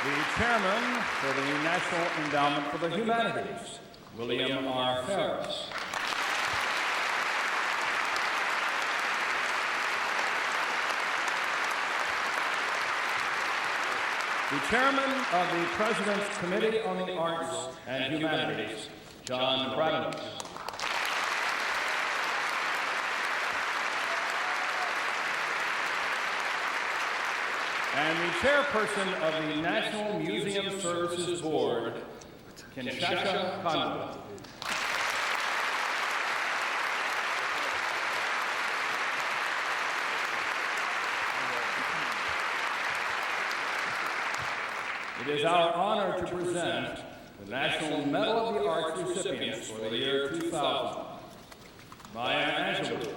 The Chairman for the National Endowment for the Humanities, William R. Ferris. The Chairman of the President's Committee on the Arts and Humanities, John Bradley. And the Chairperson of the National Museum Services Board, Kinshasa Conway. It is our honor to present the National Medal of the Arts recipients for the year 2000. Maya Angelou.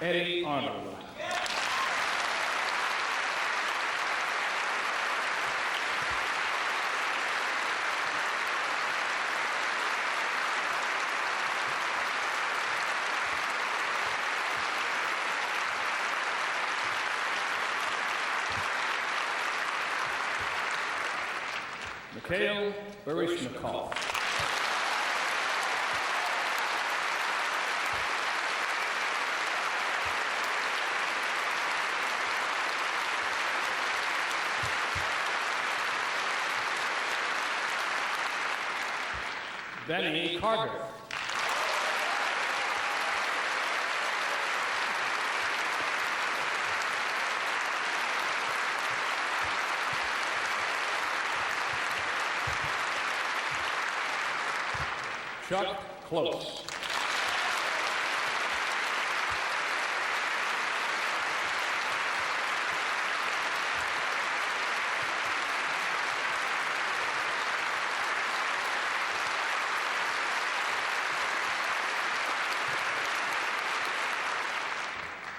Eddie Arnold. Mikhail Barishnikov. Benny Carter. Chuck Kloss.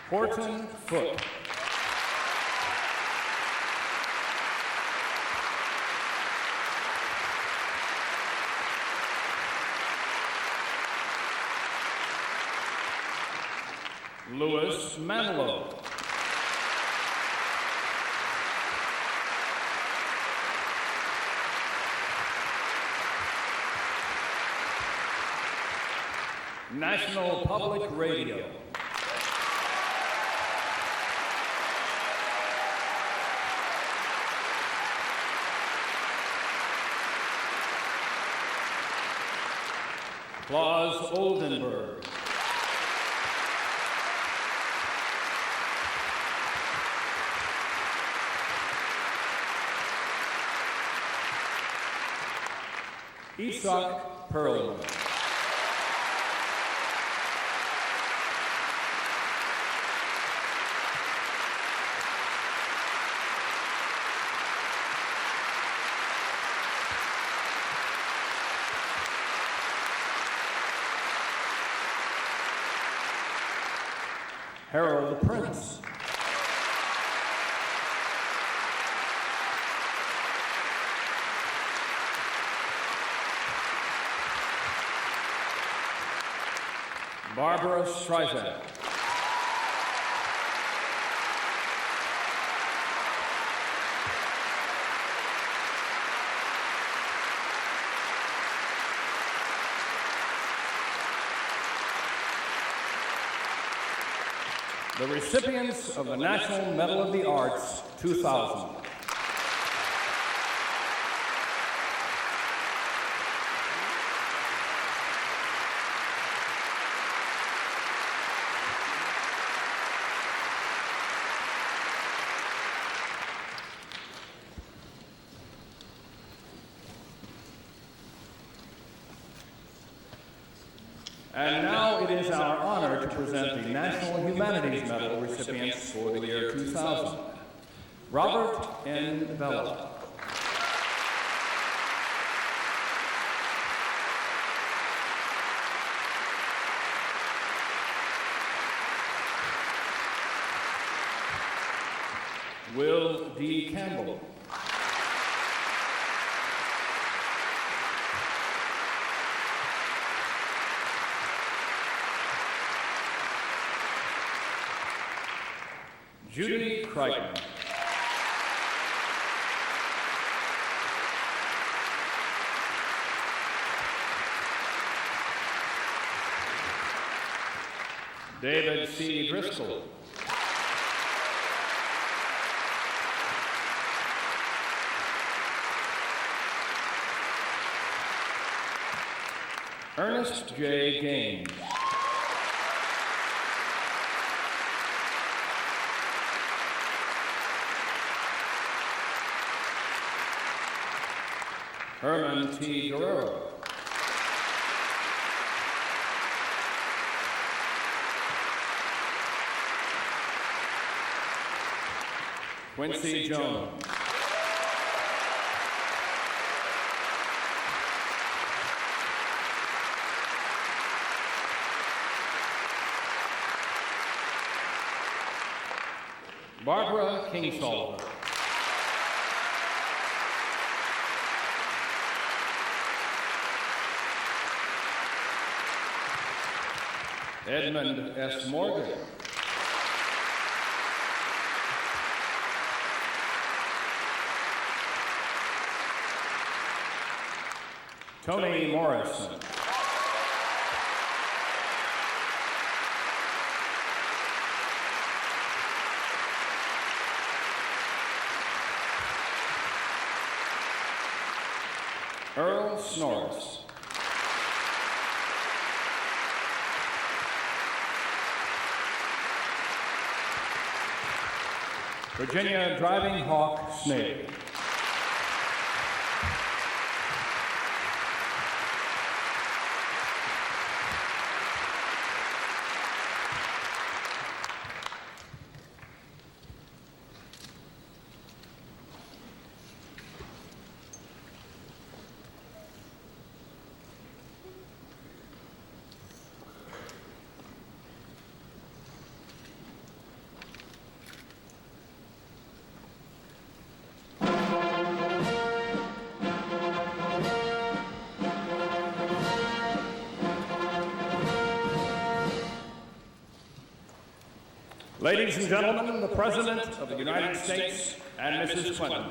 Horton Foote. Louis Manilow. National Public Radio. Kloss Oldenburg. Isak Perlman. Harold Prince. Barbara Streisand. The recipients of the National Medal of the Arts 2000. And now it is our honor to present the National Humanities Medal recipients for the year 2000. Robert N. Vela. Will D. Campbell. Judy Crichton. David C. Driscoll. Ernest J. Gaines. Herman T. Guerrero. Quincy Jones. Barbara Kingsolver. Edmond S. Morgan. Tony Morrison. Earl Shores. Virginia Driving Hawk Snape. Ladies and gentlemen, the President of the United States and Mrs. Clinton.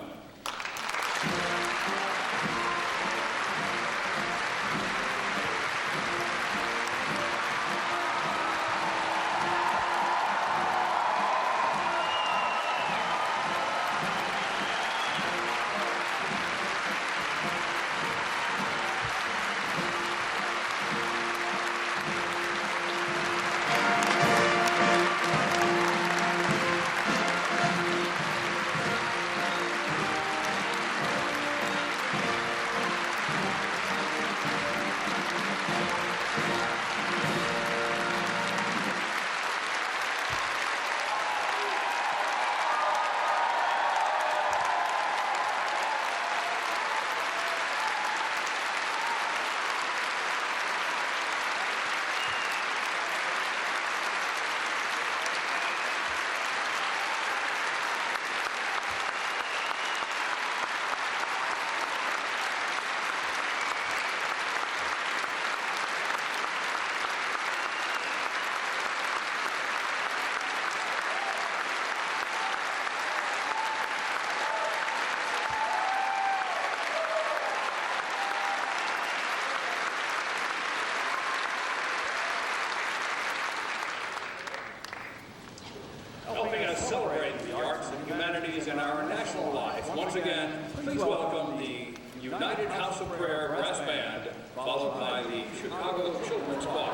Helping us celebrate the arts and humanities in our national life. Once again, please welcome the United House of Prayer Brass Band, followed by the Chicago Children's Choir.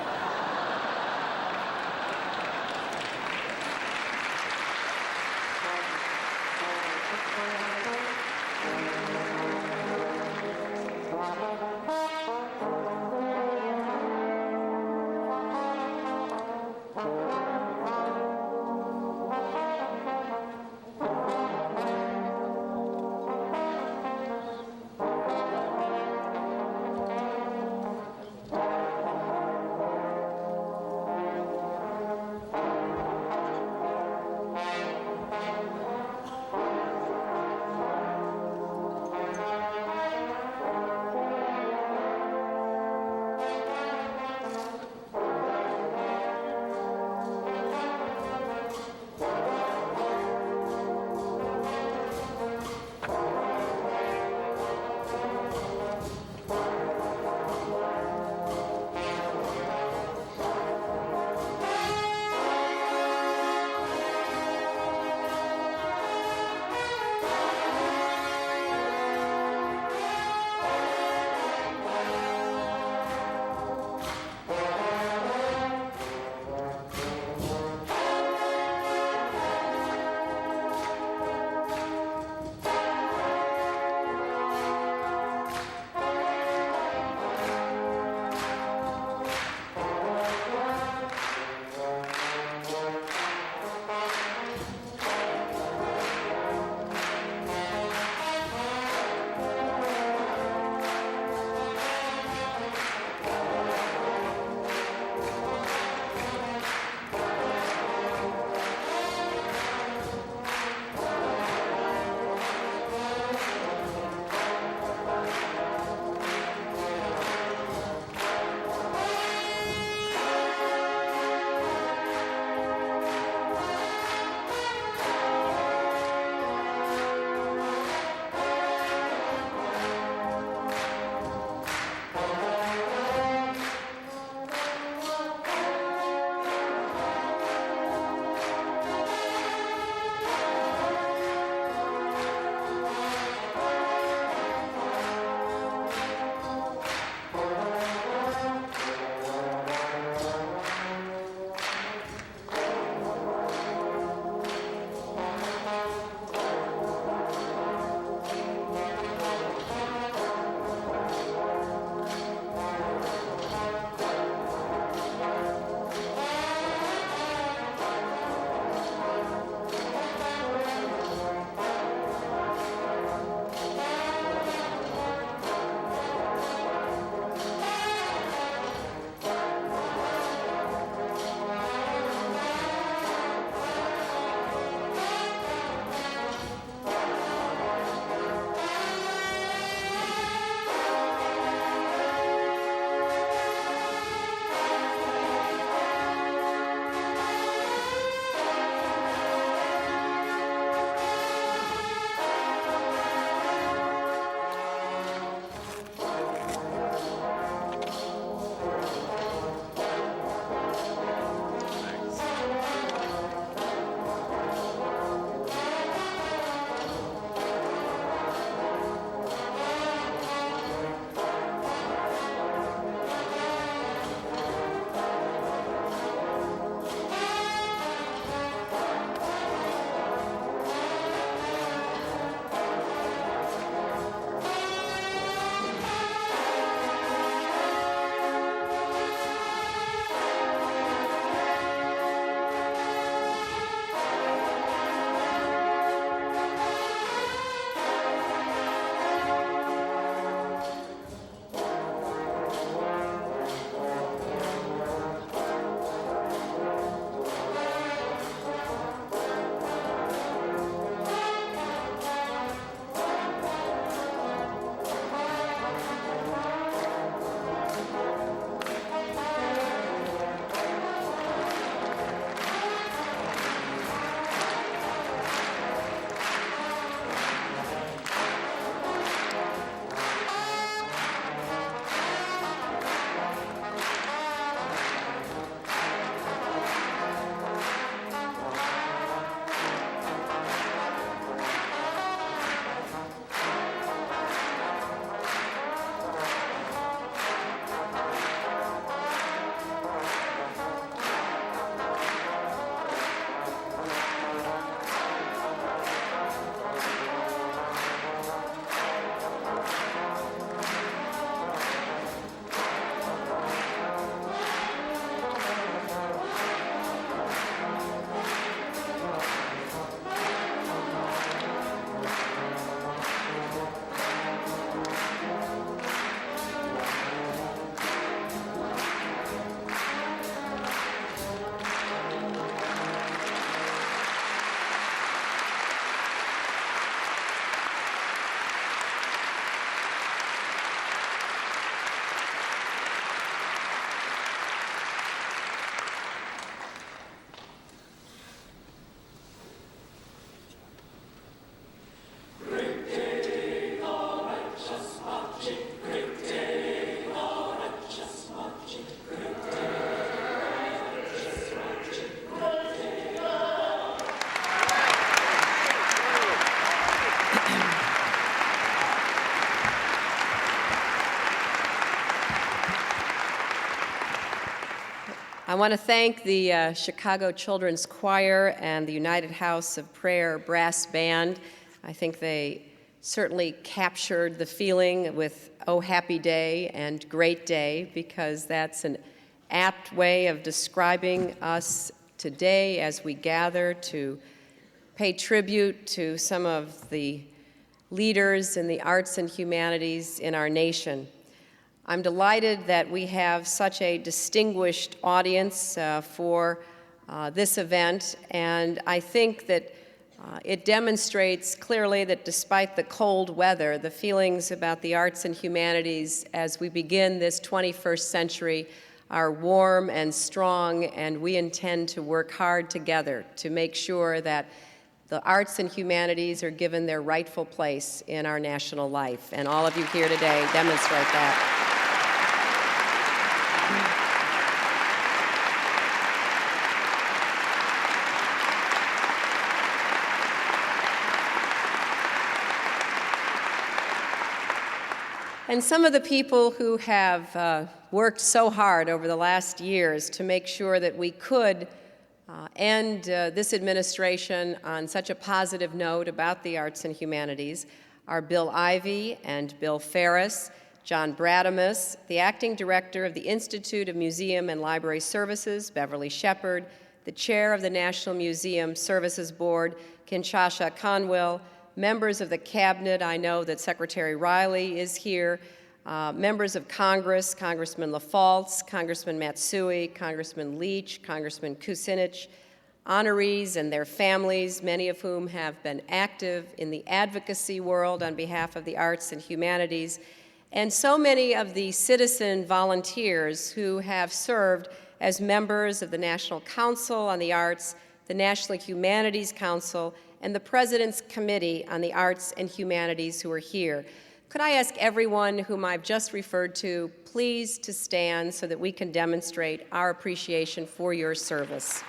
I want to thank the Chicago Children's Choir and the United House of Prayer Brass Band. I think they certainly captured the feeling with "Oh Happy Day" and "Great Day," because that's an apt way of describing us today as we gather to pay tribute to some of the leaders in the arts and humanities in our nation. I'm delighted that we have such a distinguished audience for this event, and I think that it demonstrates clearly that despite the cold weather, the feelings about the arts and humanities as we begin this 21st century are warm and strong, and we intend to work hard together to make sure that the arts and humanities are given their rightful place in our national life. And all of you here today demonstrate that. And some of the people who have worked so hard over the last years to make sure that we could end this administration on such a positive note about the arts and humanities are Bill Ivey and Bill Ferris, John Bradamus, the acting director of the Institute of Museum and Library Services, Beverly Shepard, the chair of the National Museum Services Board, Kinshasa Conwell, members of the cabinet. I know that Secretary Riley is here, members of Congress, Congressman LaFaltz, Congressman Matsui, Congressman Leach, Congressman Kucinich, honorees and their families, many of whom have been active in the advocacy world on behalf of the arts and humanities, and so many of the citizen volunteers who have served as members of the National Council on the Arts, the National Humanities Council, and the President's Committee on the Arts and Humanities who are here. Could I ask everyone whom I've just referred to, please to stand so that we can demonstrate our appreciation for your service.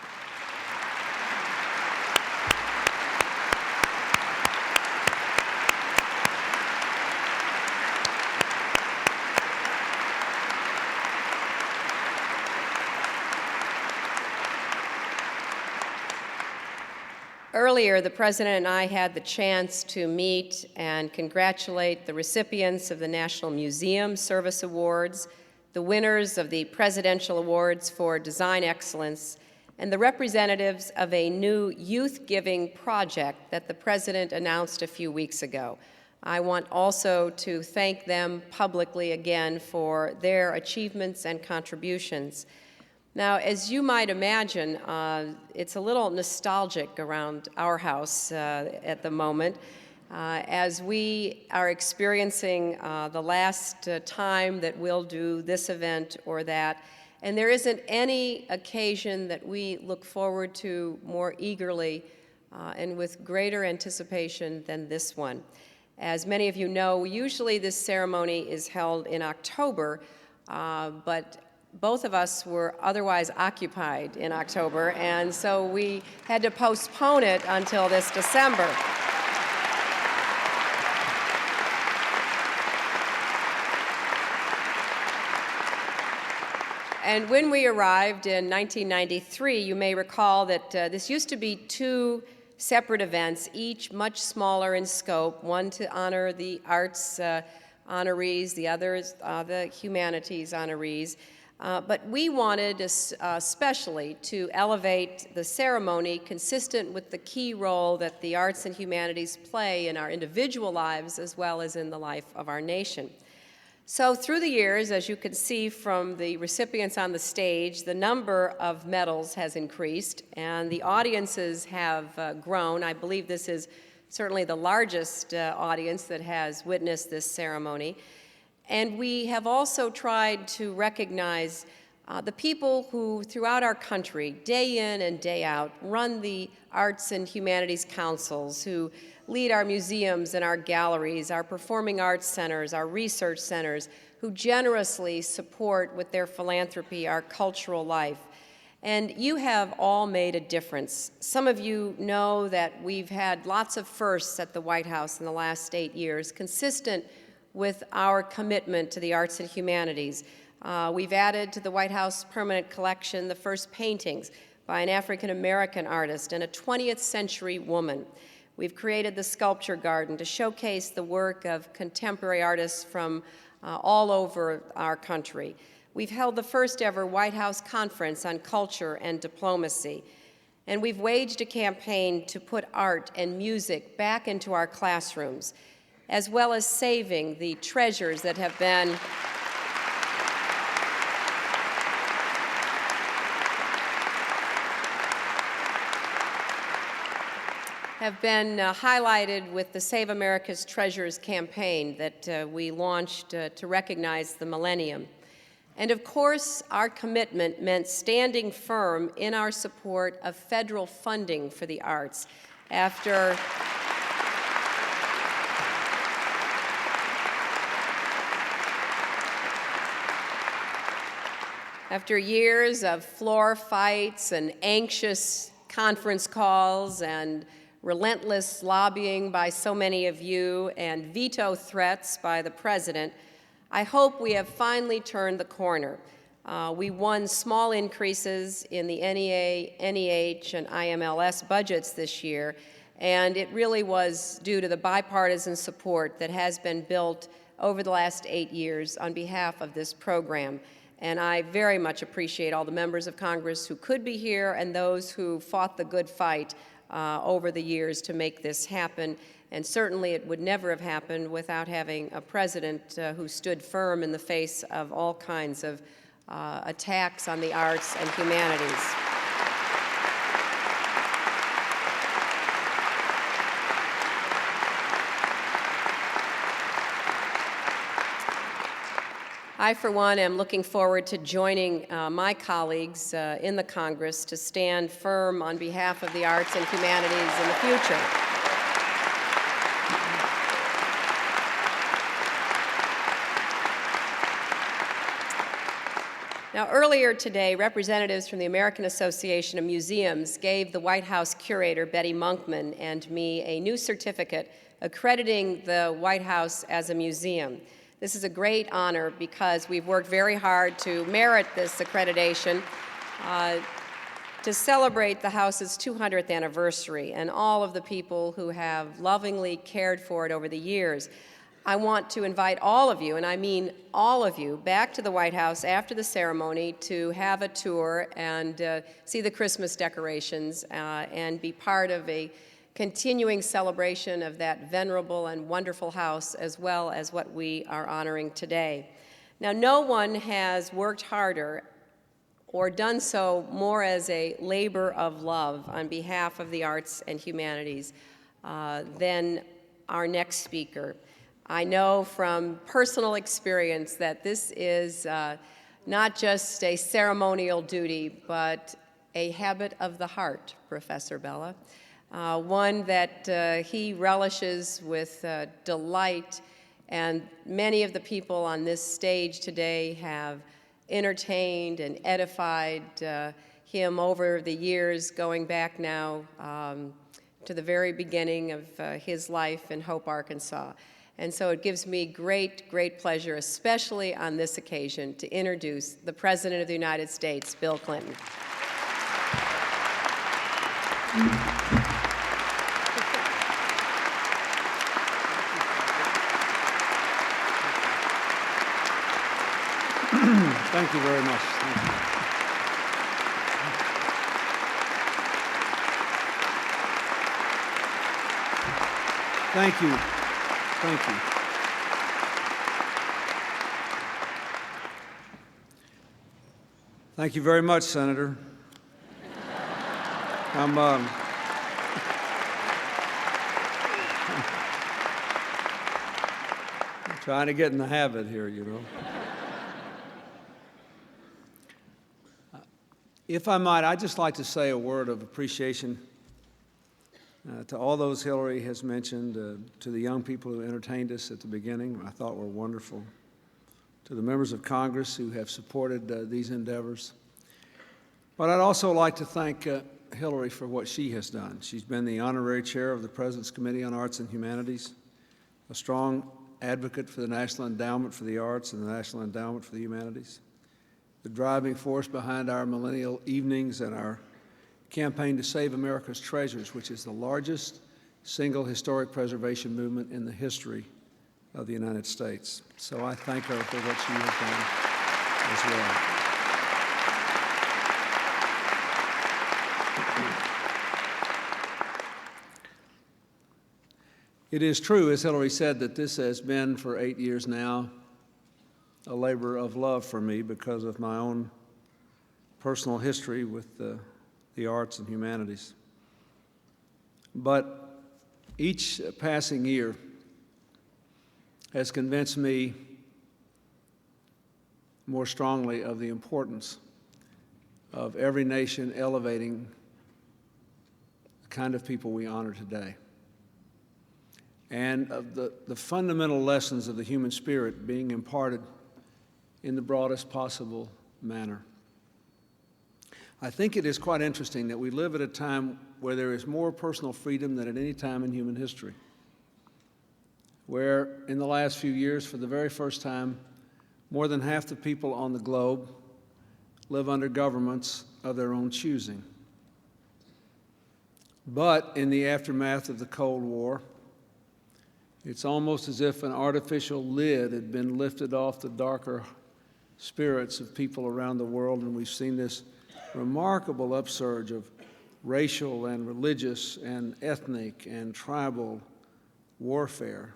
Earlier, the President and I had the chance to meet and congratulate the recipients of the National Museum Service Awards, the winners of the Presidential Awards for Design Excellence, and the representatives of a new youth-giving project that the President announced a few weeks ago. I want also to thank them publicly again for their achievements and contributions. Now, as you might imagine, it's a little nostalgic around our house at the moment, as we are experiencing the last time that we'll do this event or that, and there isn't any occasion that we look forward to more eagerly and with greater anticipation than this one. As many of you know, usually this ceremony is held in October, but both of us were otherwise occupied in October, and so we had to postpone it until this December. And when we arrived in 1993, you may recall that this used to be two separate events, each much smaller in scope, one to honor the arts honorees, the others the humanities honorees. But we wanted especially to elevate the ceremony consistent with the key role that the arts and humanities play in our individual lives as well as in the life of our nation. So through the years, as you can see from the recipients on the stage, the number of medals has increased and the audiences have grown. I believe this is certainly the largest audience that has witnessed this ceremony. And we have also tried to recognize the people who, throughout our country, day in and day out, run the arts and humanities councils, who lead our museums and our galleries, our performing arts centers, our research centers, who generously support with their philanthropy our cultural life. And you have all made a difference. Some of you know that we've had lots of firsts at the White House in the last 8 years, consistent with our commitment to the arts and humanities. We've added to the White House permanent collection the first paintings by an African-American artist and a 20th century woman. We've created the Sculpture Garden to showcase the work of contemporary artists from all over our country. We've held the first ever White House Conference on Culture and Diplomacy. And we've waged a campaign to put art and music back into our classrooms, as well as saving the treasures that have been highlighted with the Save America's Treasures campaign that we launched to recognize the millennium. And of course, our commitment meant standing firm in our support of federal funding for the arts after years of floor fights and anxious conference calls and relentless lobbying by so many of you and veto threats by the president, I hope we have finally turned the corner. We won small increases in the NEA, NEH, and IMLS budgets this year, and it really was due to the bipartisan support that has been built over the last 8 years on behalf of this program. And I very much appreciate all the members of Congress who could be here and those who fought the good fight over the years to make this happen. And certainly it would never have happened without having a president who stood firm in the face of all kinds of attacks on the arts and humanities. I, for one, am looking forward to joining my colleagues in the Congress to stand firm on behalf of the arts and humanities in the future. Now, earlier today, representatives from the American Association of Museums gave the White House curator, Betty Monkman, and me a new certificate accrediting the White House as a museum. This is a great honor because we've worked very hard to merit this accreditation to celebrate the House's 200th anniversary and all of the people who have lovingly cared for it over the years. I want to invite all of you, and I mean all of you, back to the White House after the ceremony to have a tour and see the Christmas decorations and be part of a continuing celebration of that venerable and wonderful house, as well as what we are honoring today. Now, no one has worked harder or done so more as a labor of love on behalf of the arts and humanities than our next speaker. I know from personal experience that this is not just a ceremonial duty, but a habit of the heart, Professor Bella, one that he relishes with delight, and many of the people on this stage today have entertained and edified him over the years, going back now to the very beginning of his life in Hope, Arkansas. And so it gives me great, great pleasure, especially on this occasion, to introduce the President of the United States, Bill Clinton. Thank you very much. Thank you. Thank you. Thank you. Thank you very much, Senator. I'm trying to get in the habit here, you know. If I might, I'd just like to say a word of appreciation to all those Hillary has mentioned, to the young people who entertained us at the beginning, I thought were wonderful, to the members of Congress who have supported these endeavors. But I'd also like to thank Hillary for what she has done. She's been the honorary chair of the President's Committee on Arts and Humanities, a strong advocate for the National Endowment for the Arts and the National Endowment for the Humanities. the driving force behind our millennial evenings and our campaign to save America's treasures, which is the largest single historic preservation movement in the history of the United States. So I thank her for what she has done as well. It is true, as Hillary said, that this has been for 8 years now a labor of love for me because of my own personal history with the arts and humanities. But each passing year has convinced me more strongly of the importance of every nation elevating the kind of people we honor today, and of the fundamental lessons of the human spirit being imparted in the broadest possible manner. I think it is quite interesting that we live at a time where there is more personal freedom than at any time in human history, where in the last few years, for the very first time, more than half the people on the globe live under governments of their own choosing. But in the aftermath of the Cold War, it's almost as if an artificial lid had been lifted off the darker spirits of people around the world, and we've seen this remarkable upsurge of racial and religious and ethnic and tribal warfare,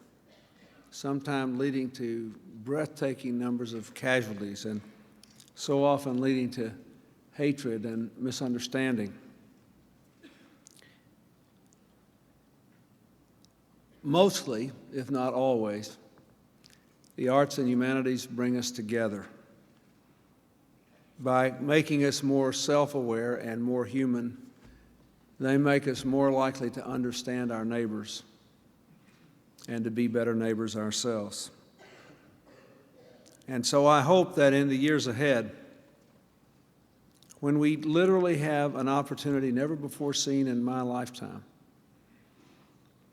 sometimes leading to breathtaking numbers of casualties and so often leading to hatred and misunderstanding. Mostly, if not always, the arts and humanities bring us together by making us more self-aware and more human. They make us more likely to understand our neighbors and to be better neighbors ourselves. And so I hope that in the years ahead, when we literally have an opportunity never before seen in my lifetime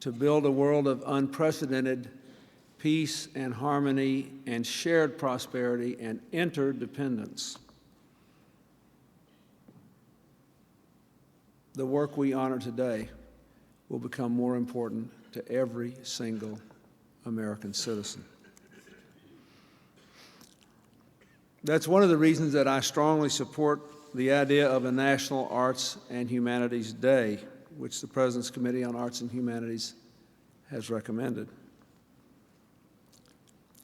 to build a world of unprecedented peace and harmony and shared prosperity and interdependence, the work we honor today will become more important to every single American citizen. That's one of the reasons that I strongly support the idea of a National Arts and Humanities Day, which the President's Committee on Arts and Humanities has recommended.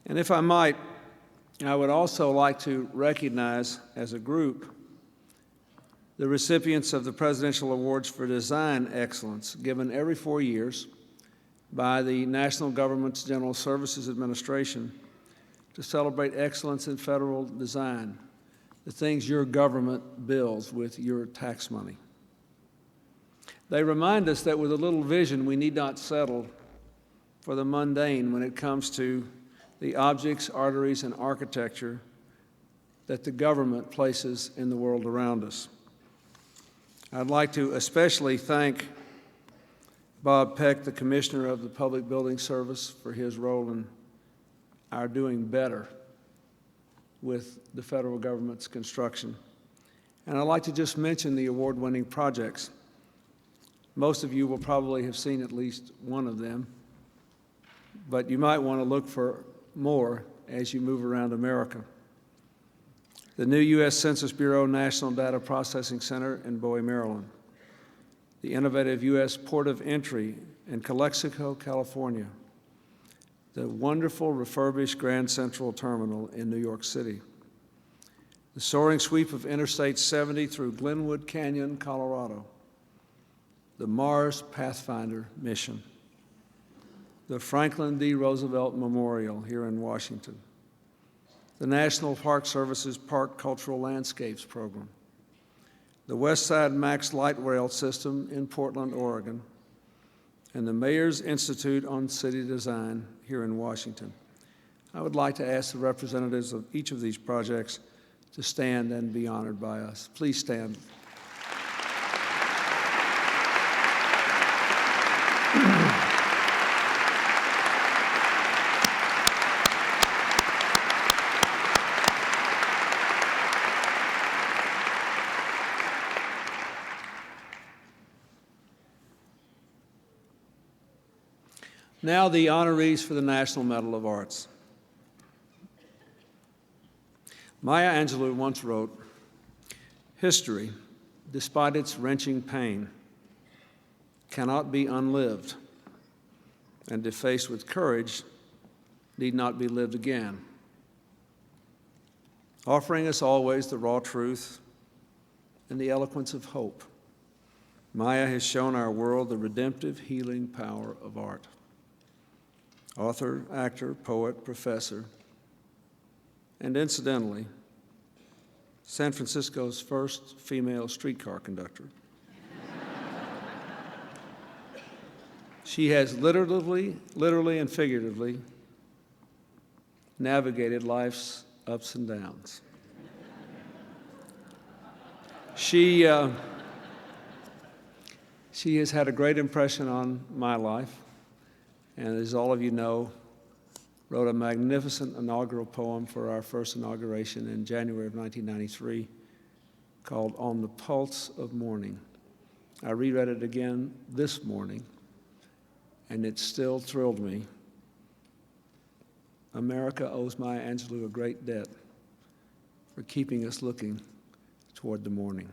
And if I might, I would also like to recognize as a group the recipients of the Presidential Awards for Design Excellence, given every 4 years by the National Government's General Services Administration to celebrate excellence in federal design, the things your government builds with your tax money. They remind us that with a little vision, we need not settle for the mundane when it comes to the objects, arteries, and architecture that the government places in the world around us. I'd like to especially thank Bob Peck, the Commissioner of the Public Building Service, for his role in our doing better with the federal government's construction. And I'd like to just mention the award-winning projects. Most of you will probably have seen at least one of them, but you might want to look for more as you move around America. The new U.S. Census Bureau National Data Processing Center in Bowie, Maryland. The innovative U.S. Port of Entry in Calexico, California. The wonderful refurbished Grand Central Terminal in New York City. The soaring sweep of Interstate 70 through Glenwood Canyon, Colorado. The Mars Pathfinder mission. The Franklin D. Roosevelt Memorial here in Washington. The National Park Service's Park Cultural Landscapes program. The West Side Max Light Rail System in Portland, Oregon. And the Mayor's Institute on City Design here in Washington. I would like to ask the representatives of each of these projects to stand and be honored by us. Please stand. Now the honorees for the National Medal of Arts. Maya Angelou once wrote, "History, despite its wrenching pain, cannot be unlived, and if faced with courage, need not be lived again." Offering us always the raw truth and the eloquence of hope, Maya has shown our world the redemptive, healing power of art. Author, actor, poet, professor, and incidentally, San Francisco's first female streetcar conductor. She has literally and figuratively navigated life's ups and downs. She has had a great impression on my life, and as all of you know, wrote a magnificent inaugural poem for our first inauguration in January of 1993 called "On the Pulse of Morning." I reread it again this morning, and it still thrilled me. America owes Maya Angelou a great debt for keeping us looking toward the morning.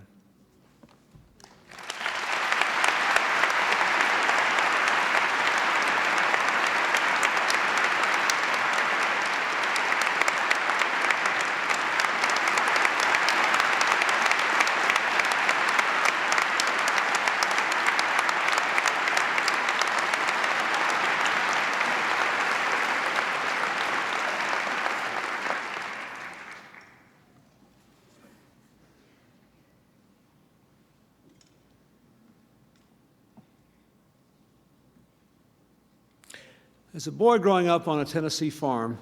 As a boy growing up on a Tennessee farm,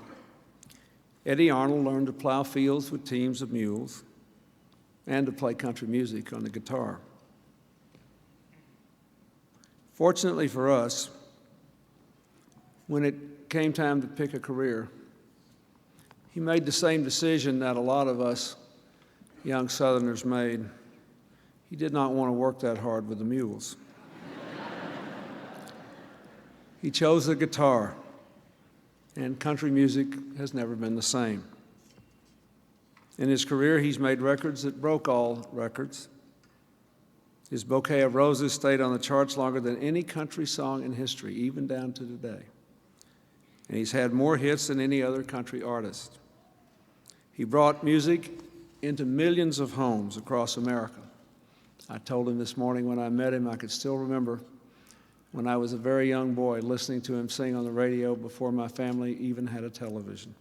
Eddie Arnold learned to plow fields with teams of mules and to play country music on the guitar. Fortunately for us, when it came time to pick a career, he made the same decision that a lot of us young Southerners made. He did not want to work that hard with the mules. He chose the guitar, and country music has never been the same. In his career, he's made records that broke all records. His Bouquet of Roses stayed on the charts longer than any country song in history, even down to today. And he's had more hits than any other country artist. He brought music into millions of homes across America. I told him this morning when I met him, I could still remember when I was a very young boy listening to him sing on the radio before my family even had a television.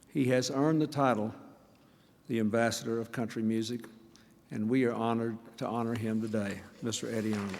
He has earned the title, the Ambassador of Country Music, and we are honored to honor him today, Mr. Eddie Arnold.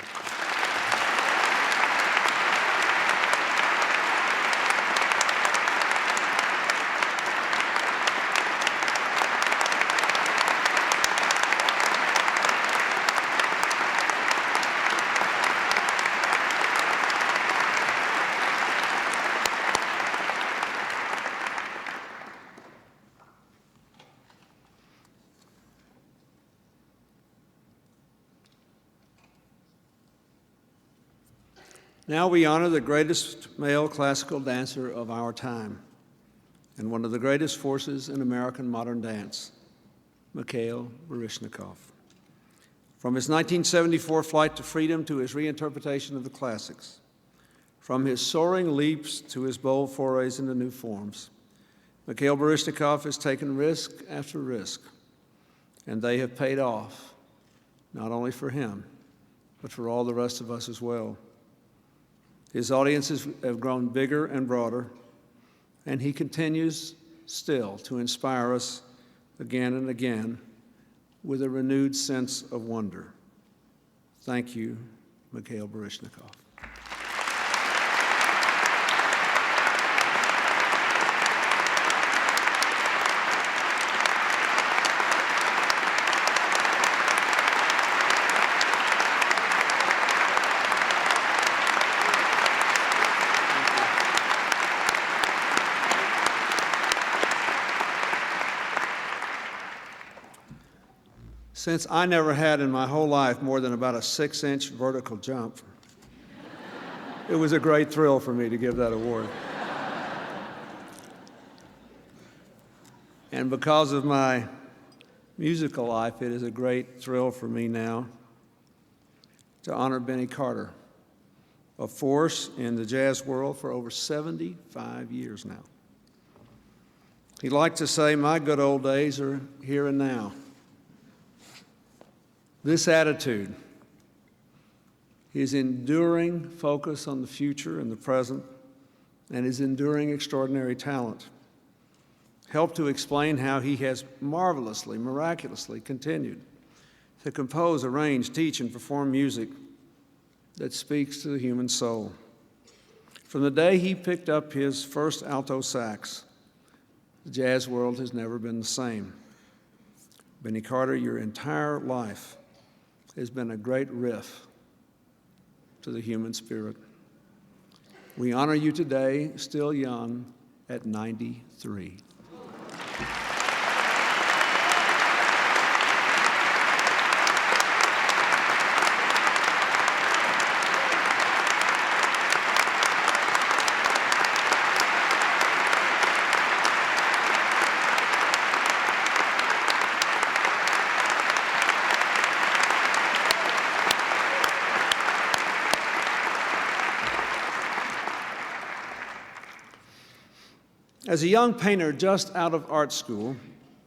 Now we honor the greatest male classical dancer of our time and one of the greatest forces in American modern dance, Mikhail Barishnikov. From his 1974 flight to freedom to his reinterpretation of the classics, from his soaring leaps to his bold forays into new forms, Mikhail Barishnikov has taken risk after risk, and they have paid off, not only for him, but for all the rest of us as well. His audiences have grown bigger and broader, and he continues still to inspire us again and again with a renewed sense of wonder. Thank you, Mikhail Barishnikov. Since I never had in my whole life more than about a 6-inch vertical jump, it was a great thrill for me to give that award. And because of my musical life, it is a great thrill for me now to honor Benny Carter, a force in the jazz world for over 75 years now. He liked to say, "My good old days are here and now." This attitude, his enduring focus on the future and the present, and his enduring extraordinary talent help to explain how he has marvelously, miraculously continued to compose, arrange, teach, and perform music that speaks to the human soul. From the day he picked up his first alto sax, the jazz world has never been the same. Benny Carter, your entire life has been a great riff to the human spirit. We honor you today, still young, at 93. As a young painter just out of art school,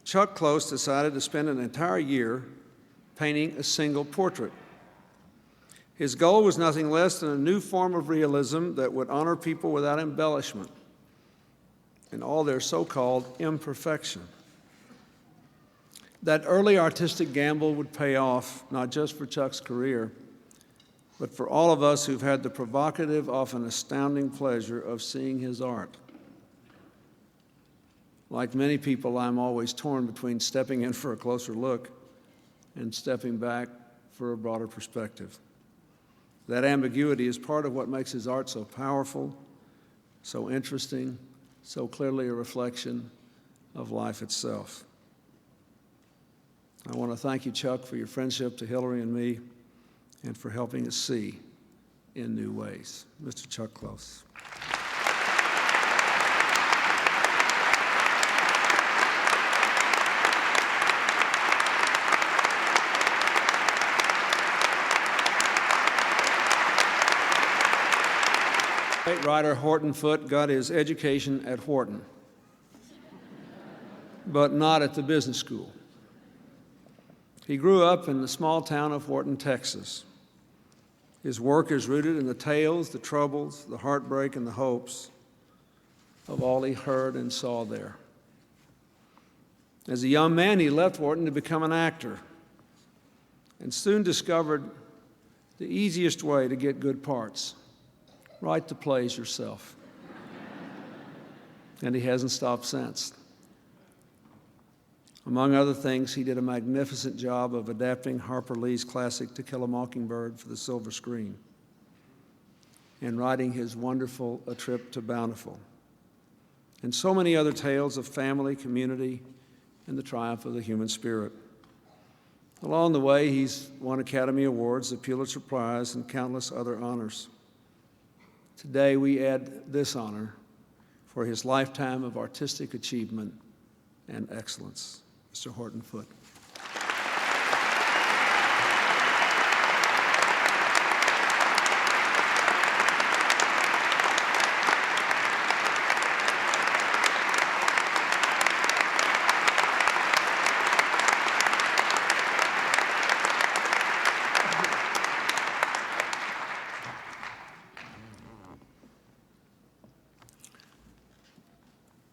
Chuck Kloss decided to spend an entire year painting a single portrait. His goal was nothing less than a new form of realism that would honor people without embellishment and all their so-called imperfection. That early artistic gamble would pay off, not just for Chuck's career, but for all of us who've had the provocative, often astounding pleasure of seeing his art. Like many people, I'm always torn between stepping in for a closer look and stepping back for a broader perspective. That ambiguity is part of what makes his art so powerful, so interesting, so clearly a reflection of life itself. I want to thank you, Chuck, for your friendship to Hillary and me and for helping us see in new ways. Mr. Chuck Kloss. Great writer Horton Foote got his education at Horton, but not at the business school. He grew up in the small town of Horton, Texas. His work is rooted in the tales, the troubles, the heartbreak, and the hopes of all he heard and saw there. As a young man, he left Horton to become an actor and soon discovered the easiest way to get good parts. Write the plays yourself. And he hasn't stopped since. Among other things, he did a magnificent job of adapting Harper Lee's classic To Kill a Mockingbird for the silver screen and writing his wonderful A Trip to Bountiful, and so many other tales of family, community, and the triumph of the human spirit. Along the way, he's won Academy Awards, the Pulitzer Prize, and countless other honors. Today, we add this honor for his lifetime of artistic achievement and excellence. Mr. Horton Foote.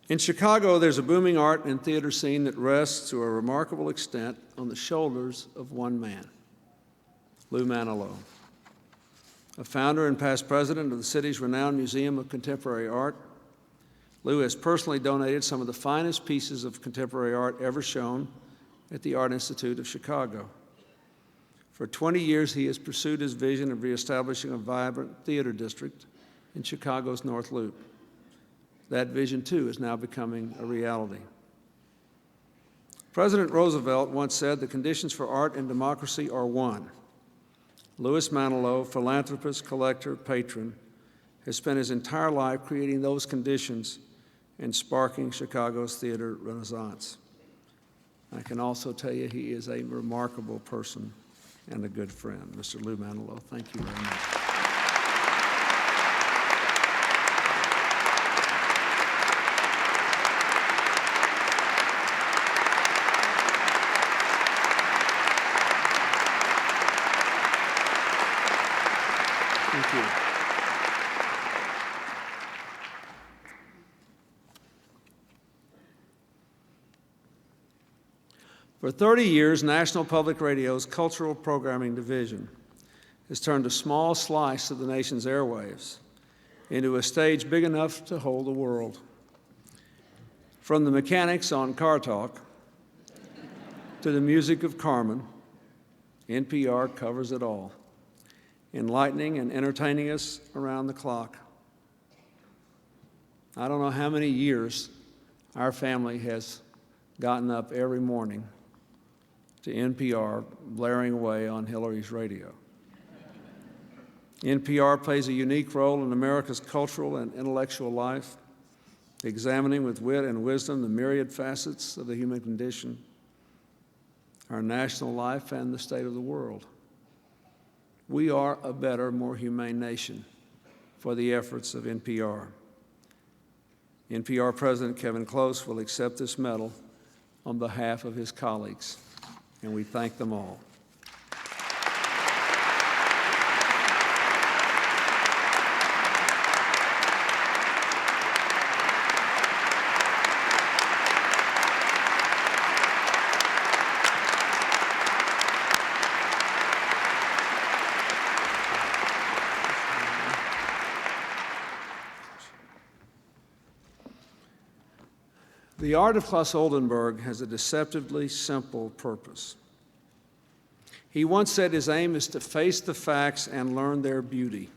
In Chicago, there's a booming art and theater scene that rests to a remarkable extent on the shoulders of one man, Lou Manilow. A founder and past president of the city's renowned Museum of Contemporary Art, Lou has personally donated some of the finest pieces of contemporary art ever shown at the Art Institute of Chicago. For 20 years, he has pursued his vision of reestablishing a vibrant theater district in Chicago's North Loop. That vision, too, is now becoming a reality. President Roosevelt once said, "The conditions for art and democracy are one." Louis Manilow, philanthropist, collector, patron, has spent his entire life creating those conditions and sparking Chicago's theater renaissance. I can also tell you he is a remarkable person and a good friend. Mr. Lou Manilow, thank you very much. Thank you. For 30 years, National Public Radio's Cultural Programming Division has turned a small slice of the nation's airwaves into a stage big enough to hold the world. From the mechanics on Car Talk to the music of Carmen, NPR covers it all, enlightening and entertaining us around the clock. I don't know how many years our family has gotten up every morning to NPR blaring away on Hillary's radio. NPR plays a unique role in America's cultural and intellectual life, examining with wit and wisdom the myriad facets of the human condition, our national life, and the state of the world. We are a better, more humane nation for the efforts of NPR. NPR President Kevin Kloss will accept this medal on behalf of his colleagues, and we thank them all. The art of Kloss Oldenburg has a deceptively simple purpose. He once said his aim is to face the facts and learn their beauty.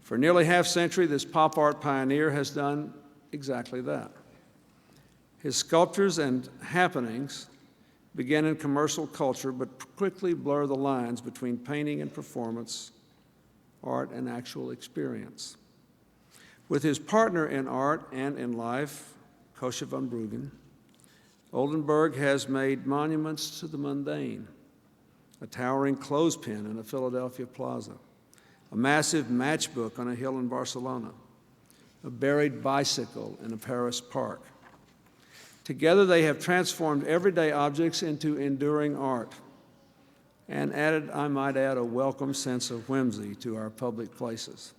For nearly half a century, this pop art pioneer has done exactly that. His sculptures and happenings begin in commercial culture, but quickly blur the lines between painting and performance, art and actual experience. With his partner in art and in life, Kosha van Bruggen, Oldenburg has made monuments to the mundane, a towering clothespin in a Philadelphia plaza, a massive matchbook on a hill in Barcelona, a buried bicycle in a Paris park. Together they have transformed everyday objects into enduring art and added, I might add, a welcome sense of whimsy to our public places.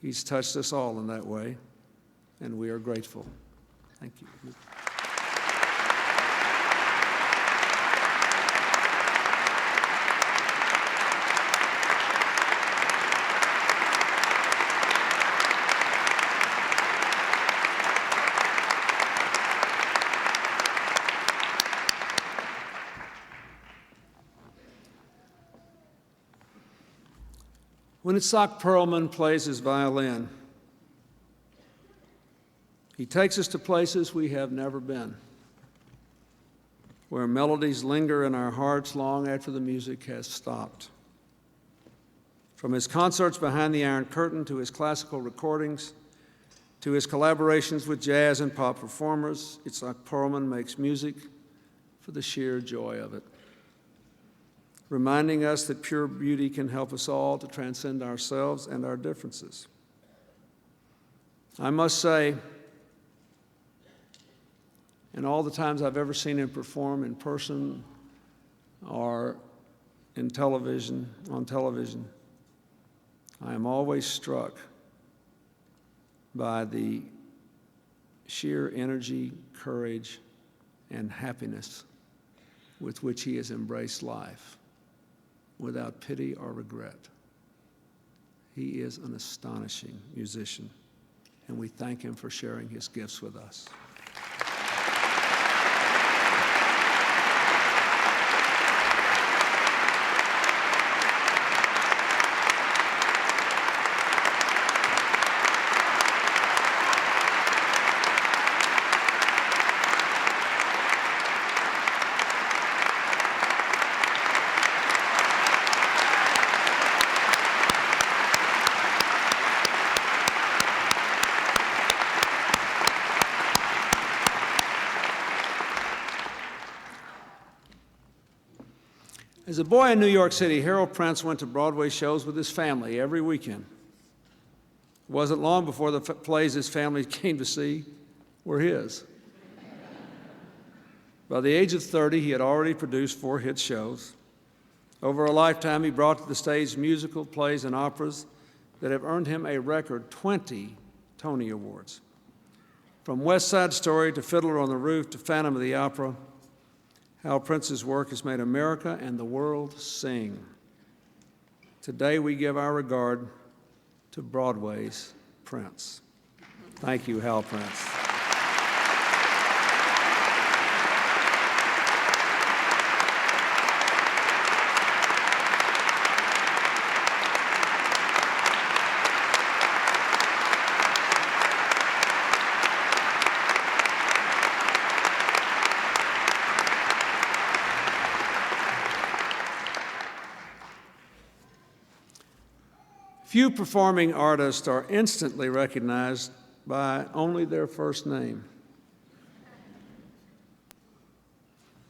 He's touched us all in that way, and we are grateful. Thank you. When Itzhak Perlman plays his violin, he takes us to places we have never been, where melodies linger in our hearts long after the music has stopped. From his concerts behind the Iron Curtain to his classical recordings, to his collaborations with jazz and pop performers, Itzhak Perlman makes music for the sheer joy of it, reminding us that pure beauty can help us all to transcend ourselves and our differences. I must say, in all the times I've ever seen him perform in person or on television, I am always struck by the sheer energy, courage, and happiness with which he has embraced life, without pity or regret. He is an astonishing musician, and we thank him for sharing his gifts with us. As a boy in New York City, Harold Prince went to Broadway shows with his family every weekend. It wasn't long before the plays his family came to see were his. By the age of 30, he had already produced 4 hit shows. Over a lifetime, he brought to the stage musical plays and operas that have earned him a record 20 Tony Awards. From West Side Story to Fiddler on the Roof to Phantom of the Opera, Hal Prince's work has made America and the world sing. Today, we give our regard to Broadway's Prince. Thank you, Hal Prince. Few performing artists are instantly recognized by only their first name.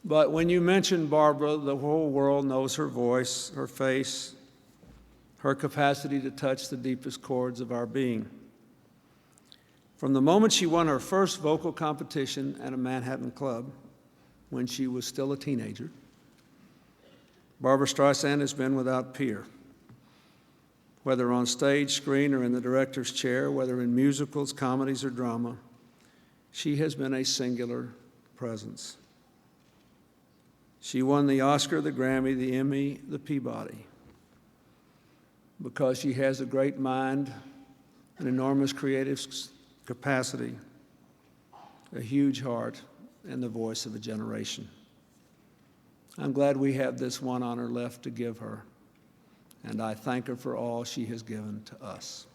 But when you mention Barbara, the whole world knows her voice, her face, her capacity to touch the deepest chords of our being. From the moment she won her first vocal competition at a Manhattan club, when she was still a teenager, Barbra Streisand has been without peer. Whether on stage, screen, or in the director's chair, whether in musicals, comedies, or drama, she has been a singular presence. She won the Oscar, the Grammy, the Emmy, the Peabody, because she has a great mind, an enormous creative capacity, a huge heart, and the voice of a generation. I'm glad we have this one honor left to give her, and I thank her for all she has given to us.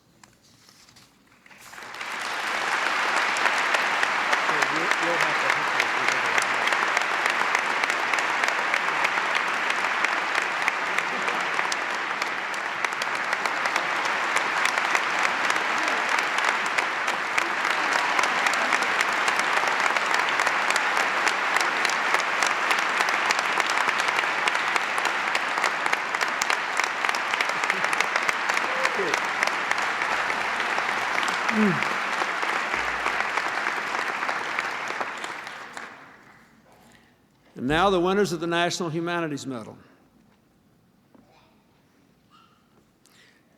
And now the winners of the National Humanities Medal.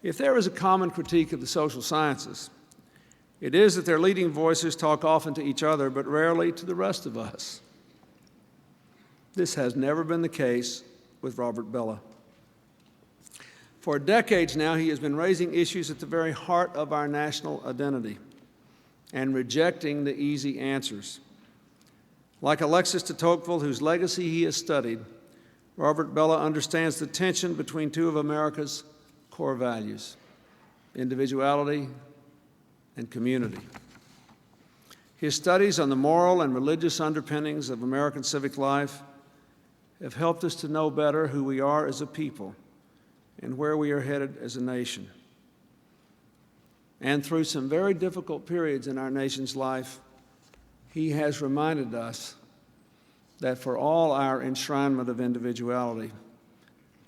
If there is a common critique of the social sciences, it is that their leading voices talk often to each other, but rarely to the rest of us. This has never been the case with Robert Bellah. For decades now, he has been raising issues at the very heart of our national identity and rejecting the easy answers. Like Alexis de Tocqueville, whose legacy he has studied, Robert Bellah understands the tension between two of America's core values, individuality and community. His studies on the moral and religious underpinnings of American civic life have helped us to know better who we are as a people and where we are headed as a nation. And through some very difficult periods in our nation's life, he has reminded us that for all our enshrinement of individuality,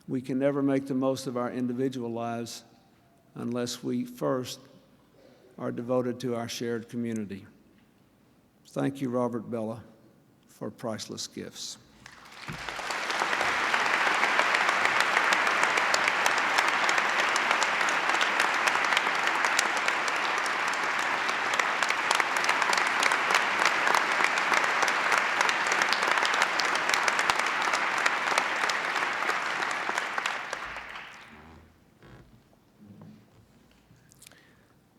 we can never make the most of our individual lives unless we first are devoted to our shared community. Thank you, Robert Bellah, for priceless gifts.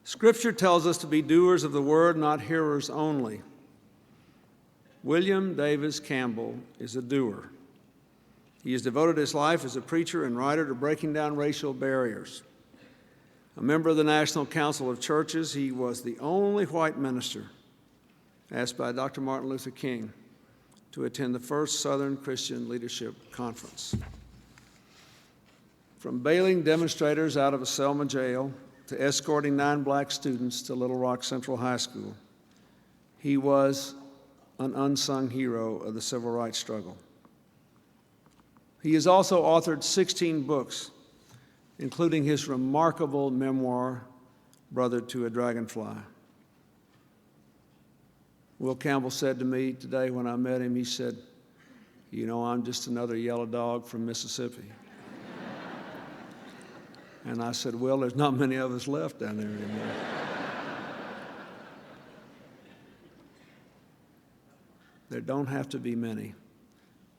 Scripture tells us to be doers of the word, not hearers only. William Davis Campbell is a doer. He has devoted his life as a preacher and writer to breaking down racial barriers. A member of the National Council of Churches, he was the only white minister asked by Dr. Martin Luther King to attend the first Southern Christian Leadership Conference. From bailing demonstrators out of a Selma jail to escorting 9 black students to Little Rock Central High School, he was an unsung hero of the civil rights struggle. He has also authored 16 books, including his remarkable memoir, Brother to a Dragonfly. Will Campbell said to me today when I met him, he said, "You know, I'm just another yellow dog from Mississippi." And I said, "Well, there's not many of us left down there anymore." There don't have to be many,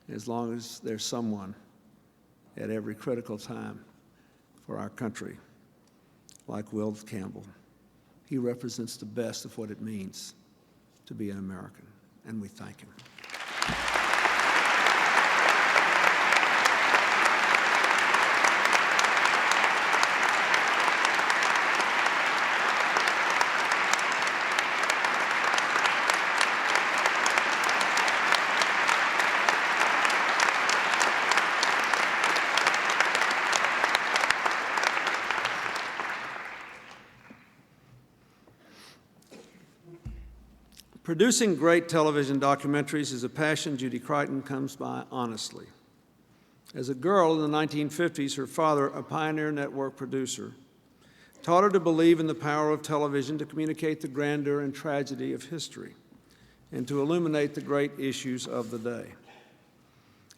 as long as there's someone at every critical time for our country, like Will Campbell. He represents the best of what it means to be an American, and we thank him. Producing great television documentaries is a passion Judy Crichton comes by honestly. As a girl in the 1950s, her father, a pioneer network producer, taught her to believe in the power of television to communicate the grandeur and tragedy of history and to illuminate the great issues of the day.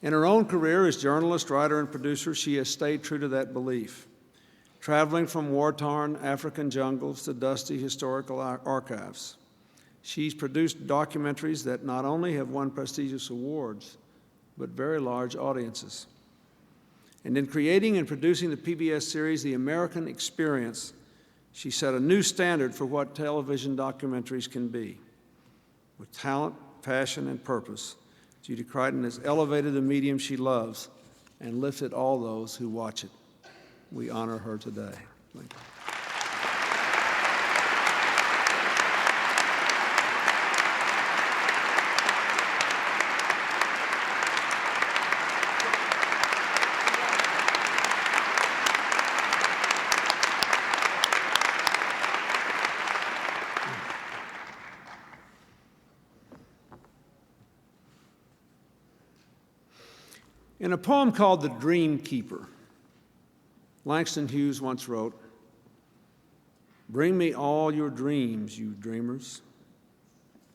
In her own career as journalist, writer, and producer, she has stayed true to that belief, traveling from war-torn African jungles to dusty historical archives. She's produced documentaries that not only have won prestigious awards, but very large audiences. And in creating and producing the PBS series, The American Experience, she set a new standard for what television documentaries can be. With talent, passion, and purpose, Judy Crichton has elevated the medium she loves and lifted all those who watch it. We honor her today. Thank you. In a poem called The Dream Keeper, Langston Hughes once wrote, "Bring me all your dreams, you dreamers.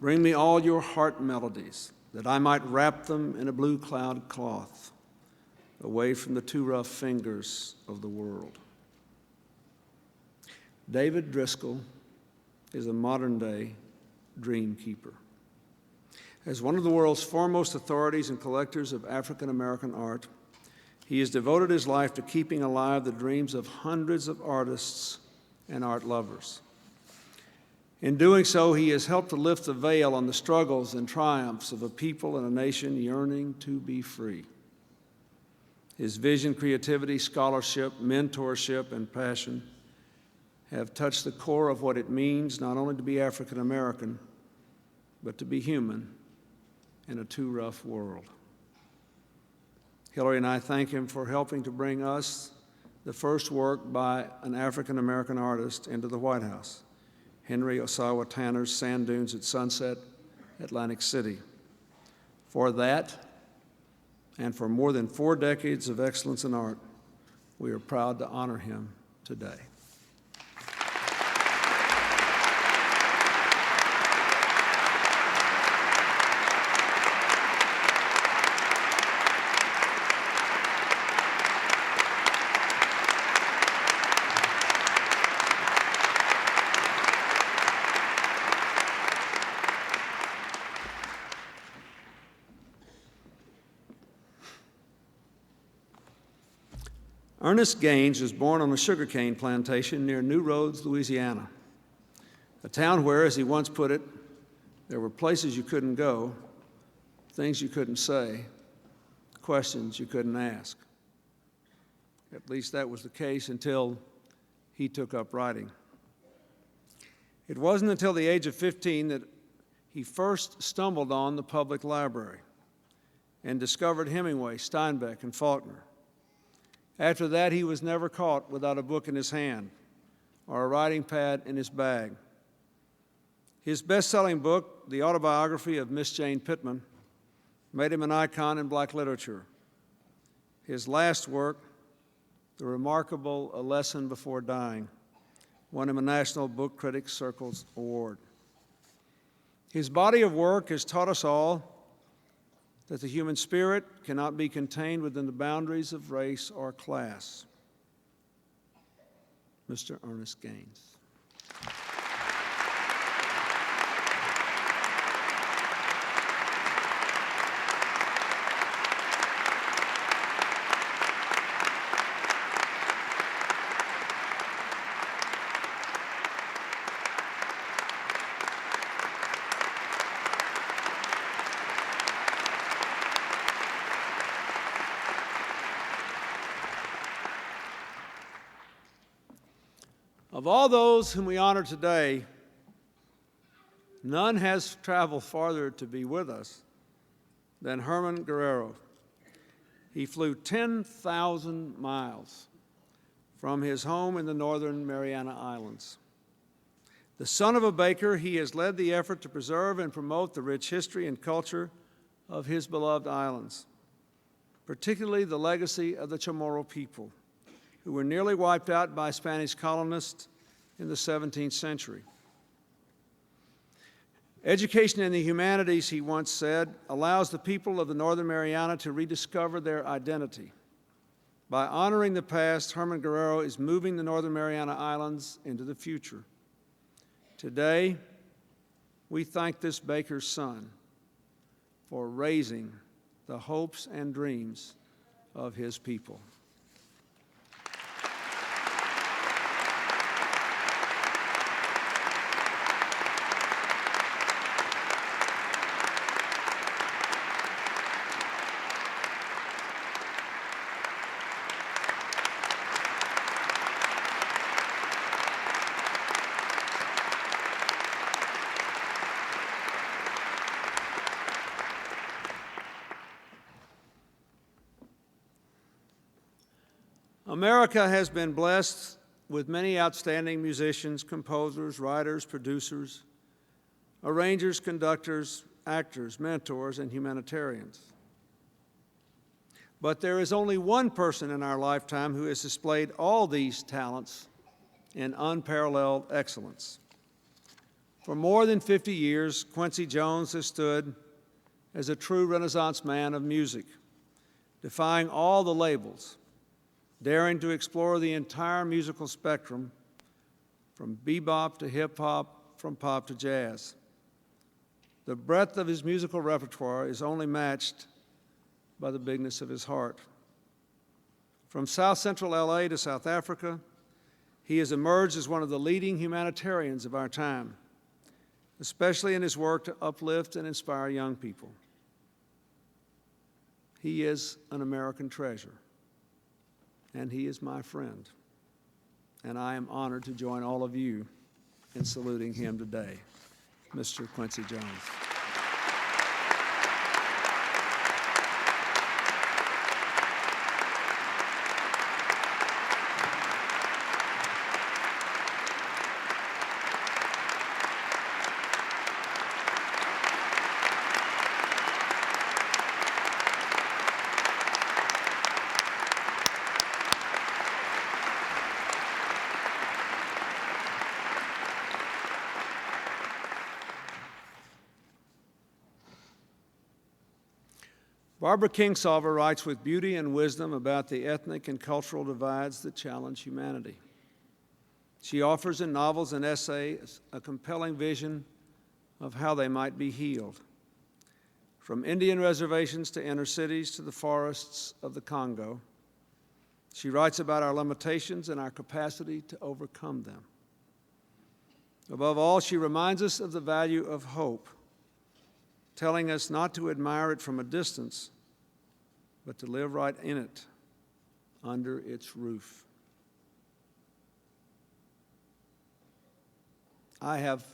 Bring me all your heart melodies, that I might wrap them in a blue cloud cloth, away from the too rough fingers of the world." David Driscoll is a modern-day dream keeper. As one of the world's foremost authorities and collectors of African American art, he has devoted his life to keeping alive the dreams of hundreds of artists and art lovers. In doing so, he has helped to lift the veil on the struggles and triumphs of a people and a nation yearning to be free. His vision, creativity, scholarship, mentorship, and passion have touched the core of what it means not only to be African American, but to be human in a too rough world. Hillary and I thank him for helping to bring us the first work by an African American artist into the White House, Henry Osawa Tanner's Sand Dunes at Sunset, Atlantic City. For that, and for more than 4 decades of excellence in art, we are proud to honor him today. Ernest Gaines was born on a sugarcane plantation near New Roads, Louisiana, a town where, as he once put it, there were places you couldn't go, things you couldn't say, questions you couldn't ask. At least that was the case until he took up writing. It wasn't until the age of 15 that he first stumbled on the public library and discovered Hemingway, Steinbeck, and Faulkner. After that, he was never caught without a book in his hand or a writing pad in his bag. His best-selling book, The Autobiography of Miss Jane Pittman, made him an icon in black literature. His last work, the remarkable A Lesson Before Dying, won him a National Book Critics Circles Award. His body of work has taught us all that the human spirit cannot be contained within the boundaries of race or class. Mr. Ernest Gaines. Of all those whom we honor today, none has traveled farther to be with us than Herman Guerrero. He flew 10,000 miles from his home in the northern Mariana Islands. The son of a baker, he has led the effort to preserve and promote the rich history and culture of his beloved islands, particularly the legacy of the Chamorro people, who were nearly wiped out by Spanish colonists in the 17th century. Education in the humanities, he once said, allows the people of the Northern Mariana to rediscover their identity. By honoring the past, Herman Guerrero is moving the Northern Mariana Islands into the future. Today, we thank this baker's son for raising the hopes and dreams of his people. America has been blessed with many outstanding musicians, composers, writers, producers, arrangers, conductors, actors, mentors, and humanitarians. But there is only one person in our lifetime who has displayed all these talents in unparalleled excellence. For more than 50 years, Quincy Jones has stood as a true Renaissance man of music, defying all the labels, daring to explore the entire musical spectrum, from bebop to hip-hop, from pop to jazz. The breadth of his musical repertoire is only matched by the bigness of his heart. From South Central LA to South Africa, he has emerged as one of the leading humanitarians of our time, especially in his work to uplift and inspire young people. He is an American treasure, and he is my friend, and I am honored to join all of you in saluting him today, Mr. Quincy Jones. Barbara Kingsolver writes with beauty and wisdom about the ethnic and cultural divides that challenge humanity. She offers in novels and essays a compelling vision of how they might be healed, from Indian reservations to inner cities to the forests of the Congo. She writes about our limitations and our capacity to overcome them. Above all, she reminds us of the value of hope, telling us not to admire it from a distance, but to live right in it, under its roof. I have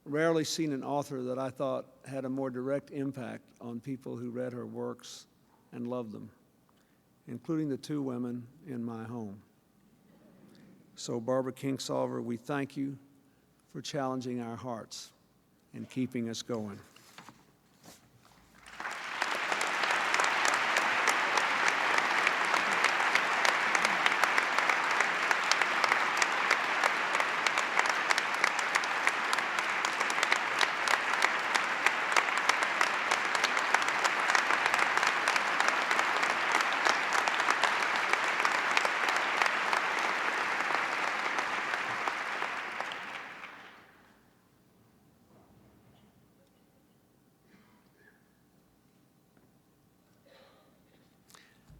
rarely seen an author that I thought had a more direct impact on people who read her works and loved them, including the two women in my home. So, Barbara Kingsolver, we thank you for challenging our hearts and keeping us going.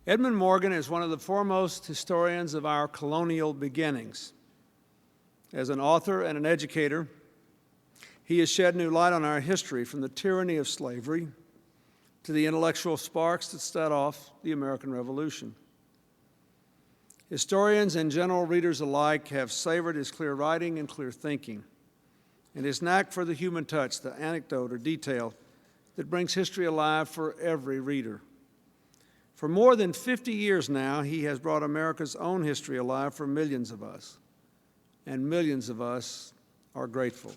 Edmond Morgan is one of the foremost historians of our colonial beginnings. As an author and an educator, he has shed new light on our history, from the tyranny of slavery to the intellectual sparks that set off the American Revolution. Historians and general readers alike have savored his clear writing and clear thinking, and his knack for the human touch, the anecdote or detail that brings history alive for every reader. For more than 50 years now, he has brought America's own history alive for millions of us, and millions of us are grateful.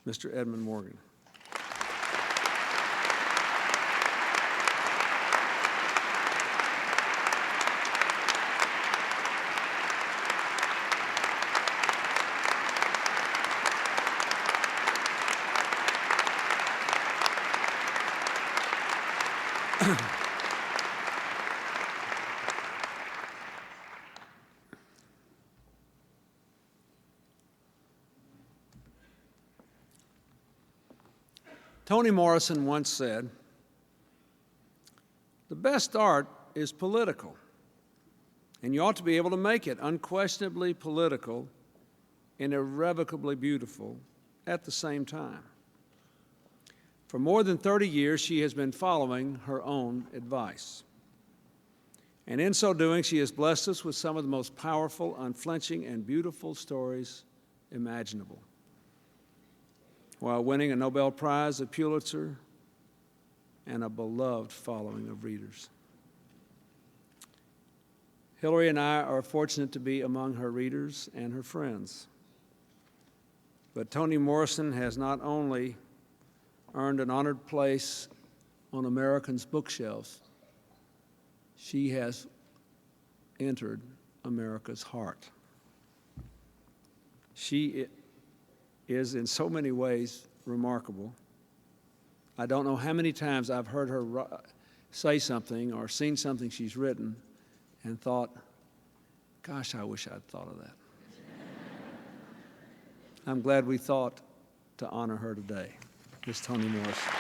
Mr. Edmond Morgan. Toni Morrison once said, "The best art is political, and you ought to be able to make it unquestionably political and irrevocably beautiful at the same time." For more than 30 years, she has been following her own advice. And in so doing, she has blessed us with some of the most powerful, unflinching, and beautiful stories imaginable, while winning a Nobel Prize, a Pulitzer, and a beloved following of readers. Hillary and I are fortunate to be among her readers and her friends. But Toni Morrison has not only earned an honored place on Americans' bookshelves, she has entered America's heart. She is in so many ways remarkable. I don't know how many times I've heard her say something or seen something she's written and thought, gosh, I wish I'd thought of that. I'm glad we thought to honor her today. Ms. Toni Morrison.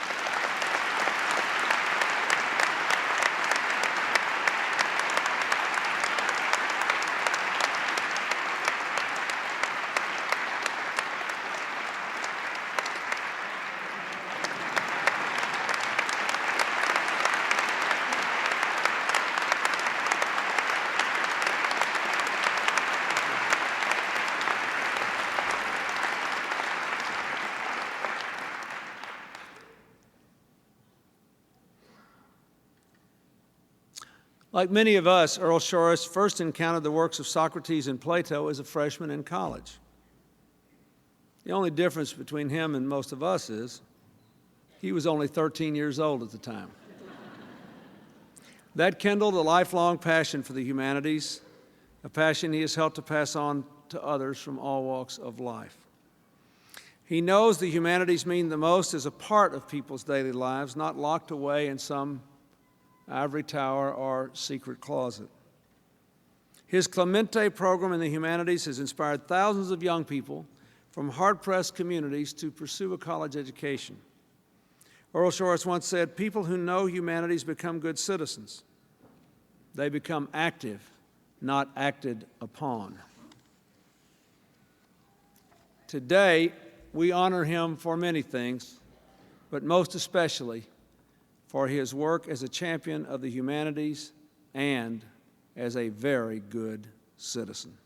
Like many of us, Earl Shores first encountered the works of Socrates and Plato as a freshman in college. The only difference between him and most of us is he was only 13 years old at the time. That kindled a lifelong passion for the humanities, a passion he has helped to pass on to others from all walks of life. He knows the humanities mean the most as a part of people's daily lives, not locked away in some ivory tower or secret closet. His Clemente program in the humanities has inspired thousands of young people from hard-pressed communities to pursue a college education. Earl Shores once said, "People who know humanities become good citizens. They become active, not acted upon." Today, we honor him for many things, but most especially for his work as a champion of the humanities and as a very good citizen.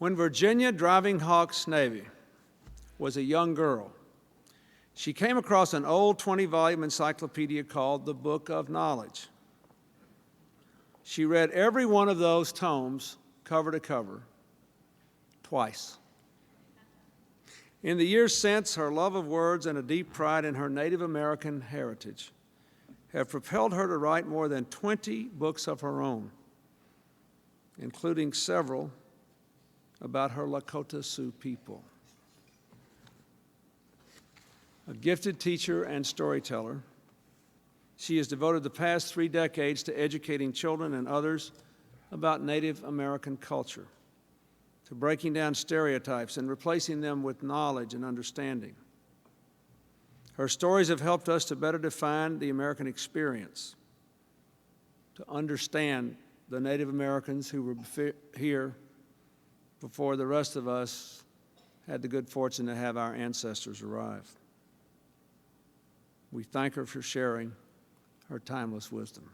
When Virginia Driving Hawks Navy was a young girl, she came across an old 20-volume encyclopedia called the Book of Knowledge. She read every one of those tomes, cover to cover, twice. In the years since, her love of words and a deep pride in her Native American heritage have propelled her to write more than 20 books of her own, including several about her Lakota Sioux people. A gifted teacher and storyteller, she has devoted the past 3 decades to educating children and others about Native American culture, to breaking down stereotypes and replacing them with knowledge and understanding. Her stories have helped us to better define the American experience, to understand the Native Americans who were here before the rest of us had the good fortune to have our ancestors arrive. We thank her for sharing her timeless wisdom.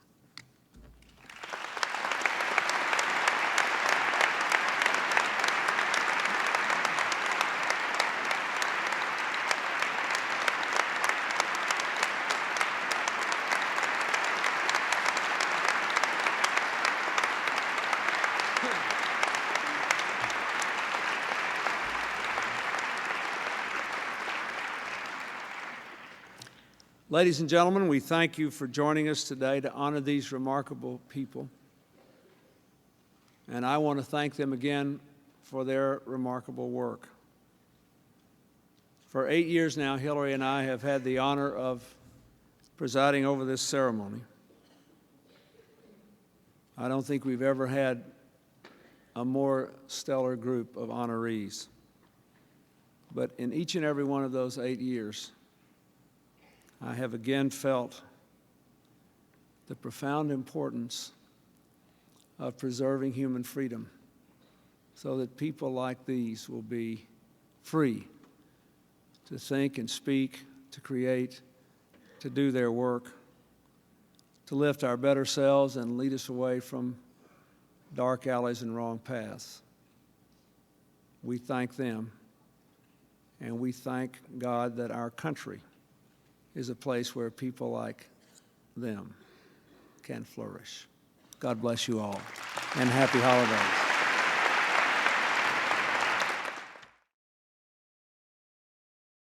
Ladies and gentlemen, we thank you for joining us today to honor these remarkable people. And I want to thank them again for their remarkable work. For 8 years now, Hillary and I have had the honor of presiding over this ceremony. I don't think we've ever had a more stellar group of honorees. But in each and every one of those 8 years, I have again felt the profound importance of preserving human freedom so that people like these will be free to think and speak, to create, to do their work, to lift our better selves and lead us away from dark alleys and wrong paths. We thank them, and we thank God that our country is a place where people like them can flourish. God bless you all, and happy holidays.